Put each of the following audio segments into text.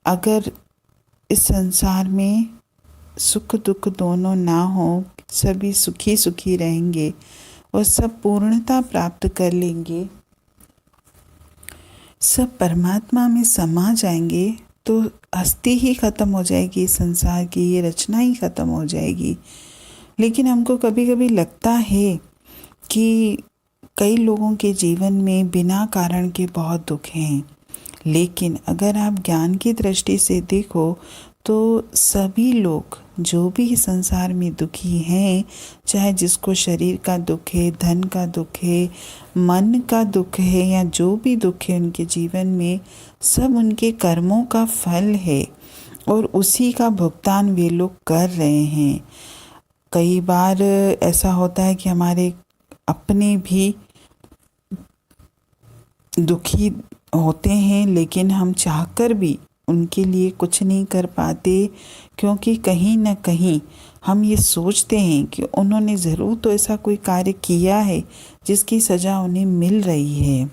अगर इस संसार में सुख दुख दोनों ना हो, सभी सुखी सुखी रहेंगे और सब पूर्णता प्राप्त कर लेंगे, सब परमात्मा में समा जाएंगे, तो हस्ती ही ख़त्म हो जाएगी, संसार की ये रचना ही ख़त्म हो जाएगी। लेकिन हमको कभी कभी लगता है कि कई लोगों के जीवन में बिना कारण के बहुत दुख हैं, लेकिन अगर आप ज्ञान की दृष्टि से देखो तो सभी लोग जो भी संसार में दुखी हैं, चाहे जिसको शरीर का दुख है, धन का दुख है, मन का दुख है, या जो भी दुख है उनके जीवन में, सब उनके कर्मों का फल है और उसी का भुगतान वे लोग कर रहे हैं। कई बार ऐसा होता है कि हमारे अपने भी दुखी होते हैं, लेकिन हम चाहकर भी उनके लिए कुछ नहीं कर पाते, क्योंकि कहीं ना कहीं हम ये सोचते हैं कि उन्होंने ज़रूर तो ऐसा कोई कार्य किया है जिसकी सज़ा उन्हें मिल रही है।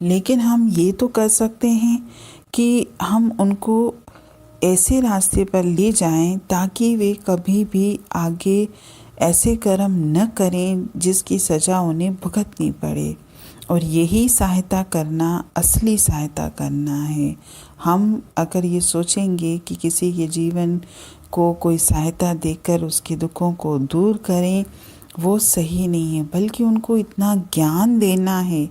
लेकिन हम ये तो कर सकते हैं कि हम उनको ऐसे रास्ते पर ले जाएं ताकि वे कभी भी आगे ऐसे कर्म न करें जिसकी सज़ा उन्हें भुगतनी पड़े। और यही सहायता करना, असली सहायता करना है। हम अगर ये सोचेंगे कि किसी के जीवन को कोई सहायता देकर उसके दुखों को दूर करें, वो सही नहीं है, बल्कि उनको इतना ज्ञान देना है,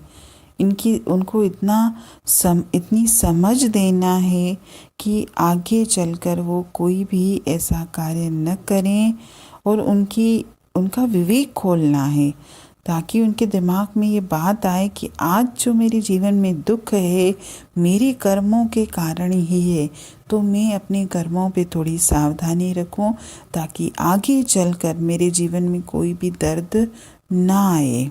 उनको इतनी समझ देना है कि आगे चलकर वो कोई भी ऐसा कार्य न करें, और उनका विवेक खोलना है, ताकि उनके दिमाग में ये बात आए कि आज जो मेरे जीवन में दुख है मेरे कर्मों के कारण ही है, तो मैं अपने कर्मों पे थोड़ी सावधानी रखूं ताकि आगे चलकर मेरे जीवन में कोई भी दर्द ना आए।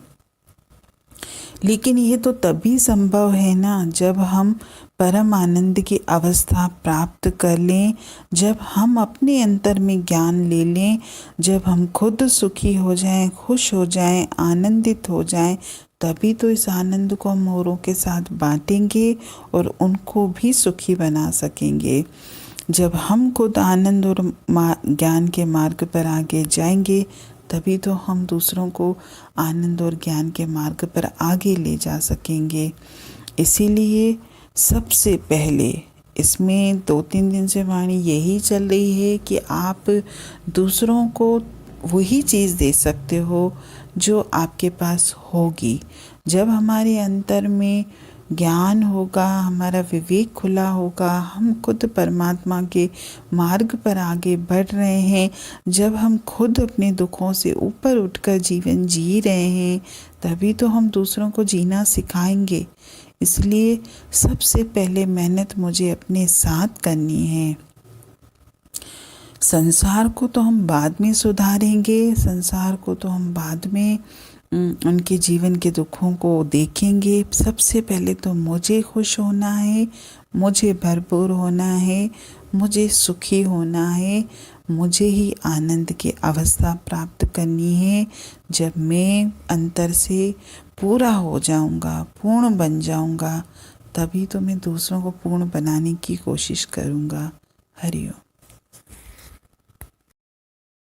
लेकिन ये तो तभी संभव है ना जब हम परम आनंद की अवस्था प्राप्त कर लें, जब हम अपने अंतर में ज्ञान ले लें, जब हम खुद सुखी हो जाएं, खुश हो जाएं, आनंदित हो जाएं, तभी तो इस आनंद को हम औरों के साथ बांटेंगे और उनको भी सुखी बना सकेंगे। जब हम खुद आनंद और ज्ञान के मार्ग पर आगे जाएंगे, तभी तो हम दूसरों को आनंद और ज्ञान के मार्ग पर आगे ले जा सकेंगे। इसीलिए सबसे पहले इसमें 2-3 दिन से वाणी यही चल रही है कि आप दूसरों को वही चीज़ दे सकते हो जो आपके पास होगी। जब हमारे अंतर में ज्ञान होगा, हमारा विवेक खुला होगा, हम खुद परमात्मा के मार्ग पर आगे बढ़ रहे हैं, जब हम खुद अपने दुखों से ऊपर उठकर जीवन जी रहे हैं, तभी तो हम दूसरों को जीना सिखाएंगे। इसलिए सबसे पहले मेहनत मुझे अपने साथ करनी है। संसार को तो हम बाद में सुधारेंगे, संसार को तो हम बाद में उनके जीवन के दुखों को देखेंगे। सबसे पहले तो मुझे खुश होना है, मुझे भरपूर होना है, मुझे सुखी होना है, मुझे ही आनंद की अवस्था प्राप्त करनी है। जब मैं अंतर से पूरा हो जाऊंगा, पूर्ण बन जाऊंगा, तभी तो मैं दूसरों को पूर्ण बनाने की कोशिश करूंगा। हरि ओम।